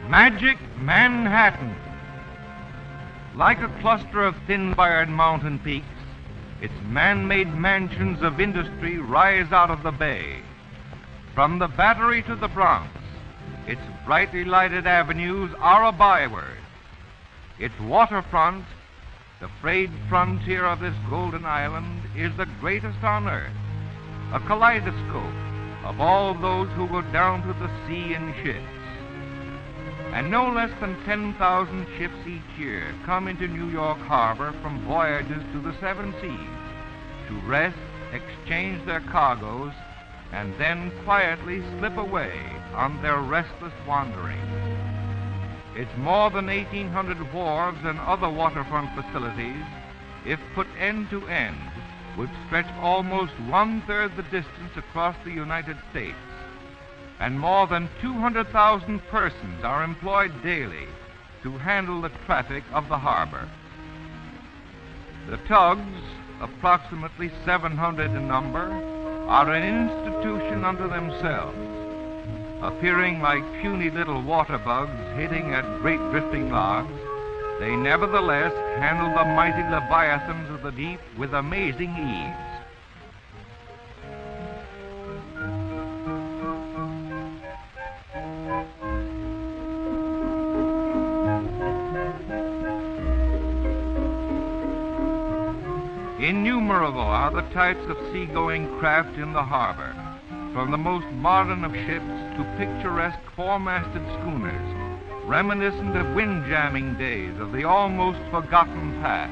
Magic Manhattan. Like a cluster of thin-fired mountain peaks, its man-made mansions of industry rise out of the bay. From the Battery to the Bronx, its brightly lighted avenues are a byword. Its waterfront, the frayed frontier of this golden island, is the greatest on earth, a kaleidoscope of all those who go down to the sea in ships. And no less than 10,000 ships each year come into New York Harbor from voyages to the seven seas to rest, exchange their cargoes, and then quietly slip away on their restless wandering. Its more than 1,800 wharves and other waterfront facilities, if put end to end, would stretch almost one-third the distance across the United States. And more than 200,000 persons are employed daily to handle the traffic of the harbor. The tugs, approximately 700 in number, are an institution unto themselves. Appearing like puny little water bugs hitting at great drifting logs, they nevertheless handle the mighty leviathans of the deep with amazing ease. Innumerable are the types of seagoing craft in the harbor, from the most modern of ships to picturesque four-masted schooners, reminiscent of wind-jamming days of the almost forgotten past.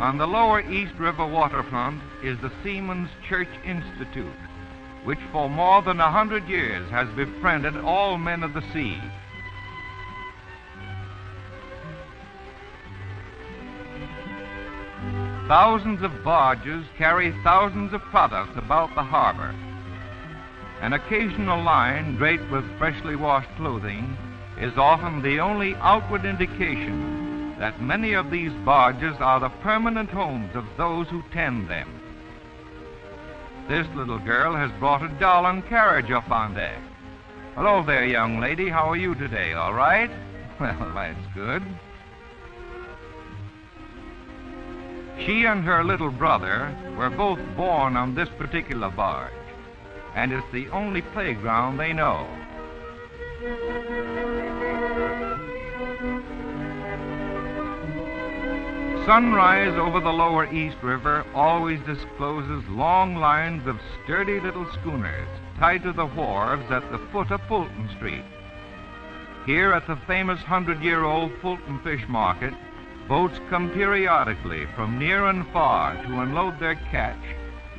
On the lower East River waterfront is the Siemens Church Institute, which for more than 100 years has befriended all men of the sea. Thousands of barges carry thousands of products about the harbor. An occasional line draped with freshly washed clothing is often the only outward indication that many of these barges are the permanent homes of those who tend them. This little girl has brought a doll and carriage up on deck. Hello there, young lady. How are you today? All right? Well, that's good. She and her little brother were both born on this particular barge, and it's the only playground they know. Sunrise over the lower East River always discloses long lines of sturdy little schooners tied to the wharves at the foot of Fulton Street. Here at the famous 100-year-old Fulton Fish Market, boats come periodically from near and far to unload their catch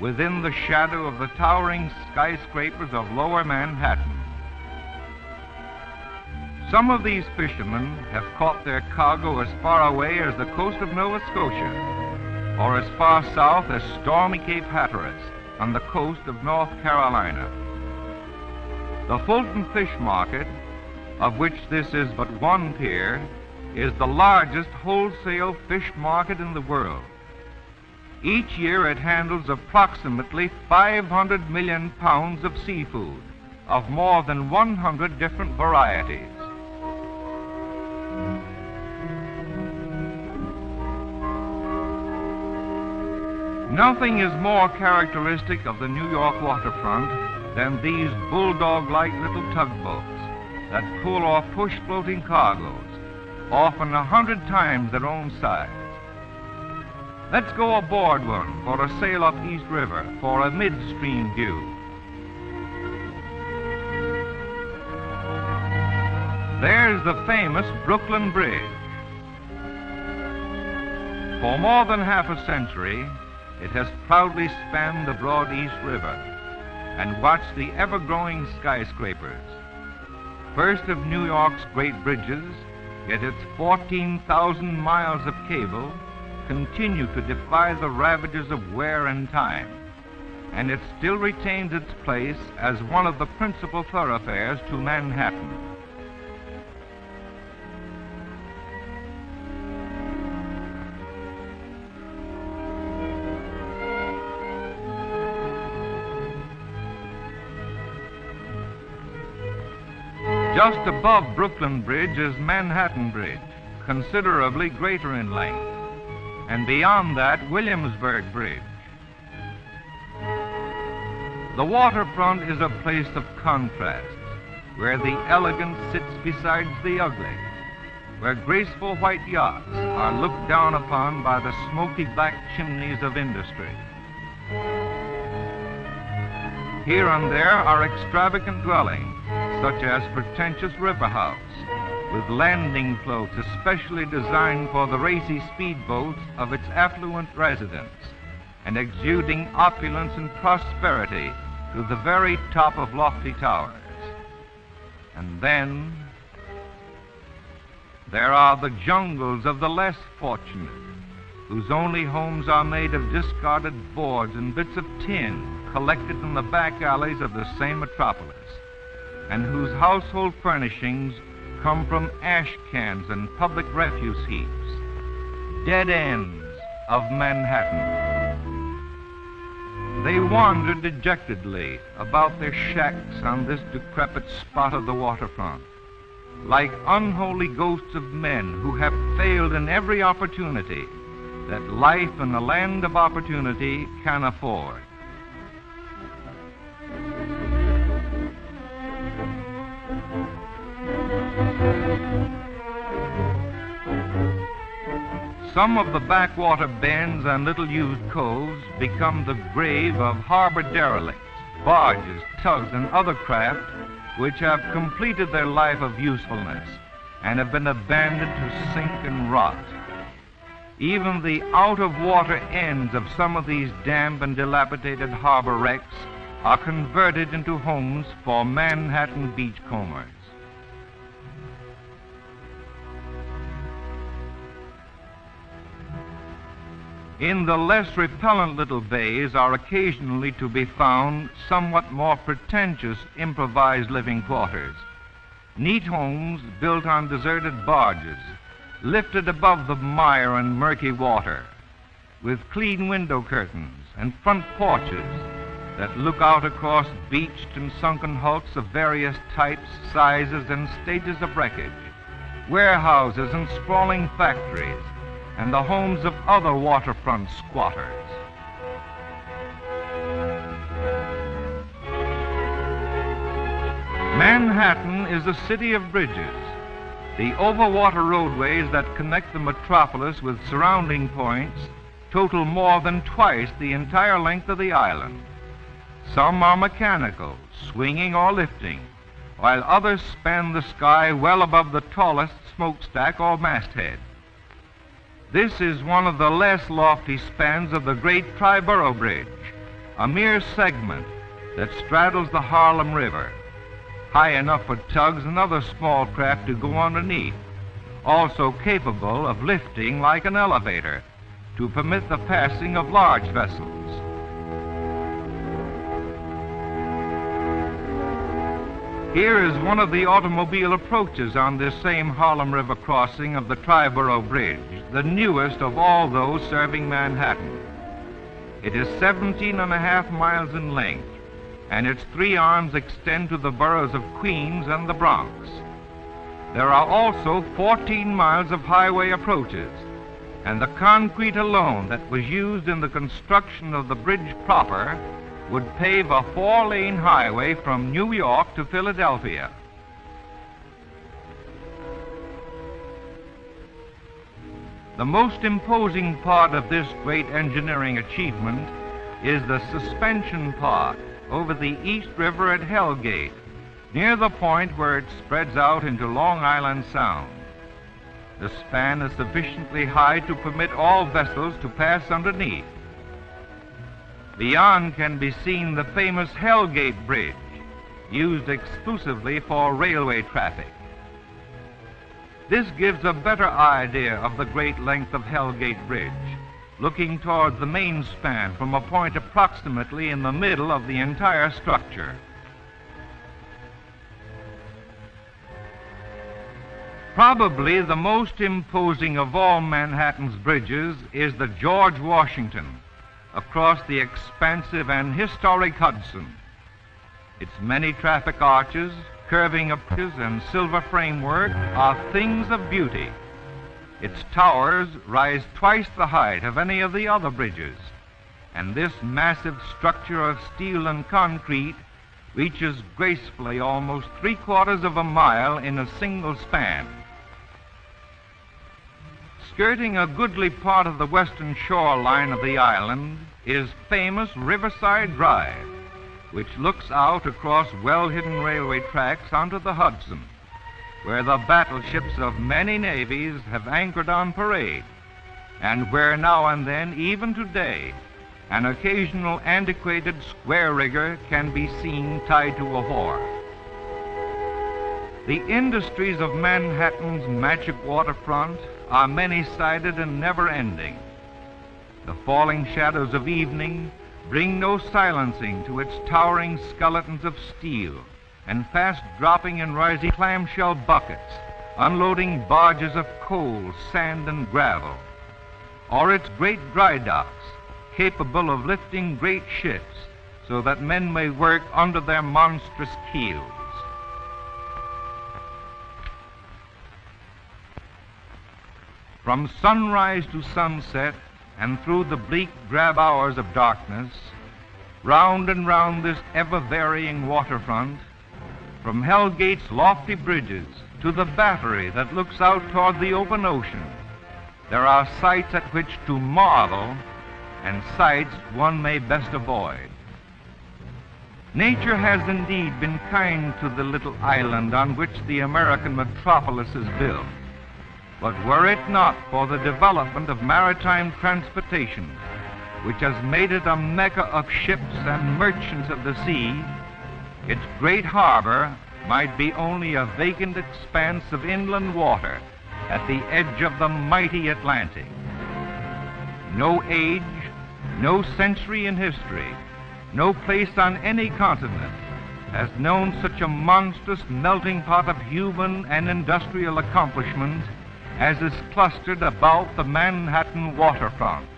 within the shadow of the towering skyscrapers of lower Manhattan. Some of these fishermen have caught their cargo as far away as the coast of Nova Scotia, or as far south as stormy Cape Hatteras on the coast of North Carolina. The Fulton Fish Market, of which this is but one pier, is the largest wholesale fish market in the world. Each year it handles approximately 500 million pounds of seafood of more than 100 different varieties. Nothing is more characteristic of the New York waterfront than these bulldog-like little tugboats that pull or push floating cargoes, often 100 times their own size. Let's go aboard one for a sail up East River for a midstream view. There's the famous Brooklyn Bridge. For more than half a century, it has proudly spanned the broad East River and watched the ever-growing skyscrapers. First of New York's great bridges, yet its 14,000 miles of cable continue to defy the ravages of wear and time, and it still retains its place as one of the principal thoroughfares to Manhattan. Just above Brooklyn Bridge is Manhattan Bridge, considerably greater in length, and beyond that, Williamsburg Bridge. The waterfront is a place of contrast, where the elegant sits beside the ugly, where graceful white yachts are looked down upon by the smoky black chimneys of industry. Here and there are extravagant dwellings, such as pretentious river house, with landing floats especially designed for the racy speedboats of its affluent residents, and exuding opulence and prosperity to the very top of lofty towers. And then there are the jungles of the less fortunate, whose only homes are made of discarded boards and bits of tin collected in the back alleys of the same metropolis, and whose household furnishings come from ash cans and public refuse heaps, dead ends of Manhattan. They wander dejectedly about their shacks on this decrepit spot of the waterfront, like unholy ghosts of men who have failed in every opportunity that life in the land of opportunity can afford. Some of the backwater bends and little used coves become the grave of harbor derelicts, barges, tugs, and other craft which have completed their life of usefulness and have been abandoned to sink and rot. Even the out-of-water ends of some of these damp and dilapidated harbor wrecks are converted into homes for Manhattan beachcombers. In the less repellent little bays are occasionally to be found somewhat more pretentious improvised living quarters, neat homes built on deserted barges, lifted above the mire and murky water, with clean window curtains and front porches that look out across beached and sunken hulks of various types, sizes, and stages of wreckage, warehouses and sprawling factories, and the homes of other waterfront squatters. Manhattan is a city of bridges. The overwater roadways that connect the metropolis with surrounding points total more than twice the entire length of the island. Some are mechanical, swinging or lifting, while others span the sky well above the tallest smokestack or masthead. This is one of the less lofty spans of the great Triboro Bridge, a mere segment that straddles the Harlem River, high enough for tugs and other small craft to go underneath, also capable of lifting like an elevator to permit the passing of large vessels. Here is one of the automobile approaches on this same Harlem River crossing of the Triboro Bridge, the newest of all those serving Manhattan. It is 17.5 miles in length, and its three arms extend to the boroughs of Queens and the Bronx. There are also 14 miles of highway approaches, and the concrete alone that was used in the construction of the bridge proper would pave a 4-lane highway from New York to Philadelphia. The most imposing part of this great engineering achievement is the suspension part over the East River at Hell Gate, near the point where it spreads out into Long Island Sound. The span is sufficiently high to permit all vessels to pass underneath. Beyond can be seen the famous Hell Gate Bridge, used exclusively for railway traffic. This gives a better idea of the great length of Hell Gate Bridge, looking towards the main span from a point approximately in the middle of the entire structure. Probably the most imposing of all Manhattan's bridges is the George Washington, across the expansive and historic Hudson. Its many traffic arches, curving arches and silver framework are things of beauty. Its towers rise twice the height of any of the other bridges, and this massive structure of steel and concrete reaches gracefully almost 3/4 of a mile in a single span. Skirting a goodly part of the western shoreline of the island is famous Riverside Drive, which looks out across well-hidden railway tracks onto the Hudson, where the battleships of many navies have anchored on parade, and where now and then, even today, an occasional antiquated square rigger can be seen tied to a wharf. The industries of Manhattan's magic waterfront are many-sided and never-ending. The falling shadows of evening bring no silencing to its towering skeletons of steel and fast-dropping and rising clamshell buckets, unloading barges of coal, sand, and gravel, or its great dry docks, capable of lifting great ships so that men may work under their monstrous keels. From sunrise to sunset, and through the bleak, drab hours of darkness, round and round this ever-varying waterfront, from Hell Gate's lofty bridges to the battery that looks out toward the open ocean, there are sights at which to marvel and sights one may best avoid. Nature has indeed been kind to the little island on which the American metropolis is built. But were it not for the development of maritime transportation, which has made it a mecca of ships and merchants of the sea, its great harbor might be only a vacant expanse of inland water at the edge of the mighty Atlantic. No age, no century in history, no place on any continent has known such a monstrous melting pot of human and industrial accomplishment as is clustered about the Manhattan Waterfront.